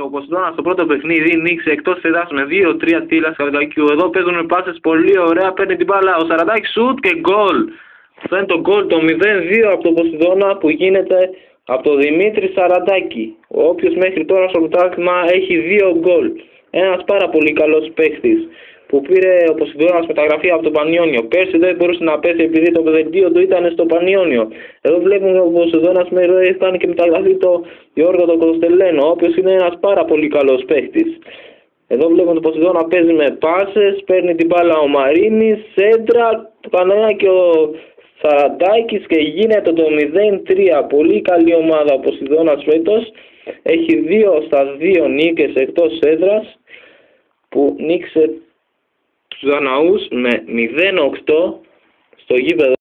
Ο Ποσειδώνας στο πρώτο παιχνίδι νίκησε εκτός έδρας με 2-3 τη Λασκαδακίου. Εδώ παίζουν πάσες πολύ ωραία, παίρνει την μπάλα ο Σαραντάκης, σουτ και γκολ. Αυτό είναι το γκολ, το 0-2 από τον Ποσειδώνα που γίνεται από τον Δημήτρη Σαραντάκη. Όποιος μέχρι τώρα στο πρωτάθλημα έχει 2 γκολ. Ένας πάρα πολύ καλός παίχτης που πήρε ο Ποσειδώνας μεταγραφή από το Πανιόνιο. Πέρσι δεν μπορούσε να πέσει επειδή το δελτίο του ήταν στο Πανιόνιο. Εδώ βλέπουμε ο Ποσειδώνας έχει κάνει και μεταγραφή το Γιώργο τον Κωνστελένο, ο οποίος είναι ένας πάρα πολύ καλός παίχτης. Εδώ βλέπουμε τον Ποσειδώνα παίζει με πάσες, παίρνει την μπάλα ο Μαρίνης, σέντρα, το κανένα και ο Σαραντάκης και γίνεται το 0-3. Πολύ καλή ομάδα ο Ποσειδώνας φέτος. Έχει 2 στα 2 νίκες εκτός έδρας που νίκησε τους Δαναούς με 0-8 στο γήπεδο.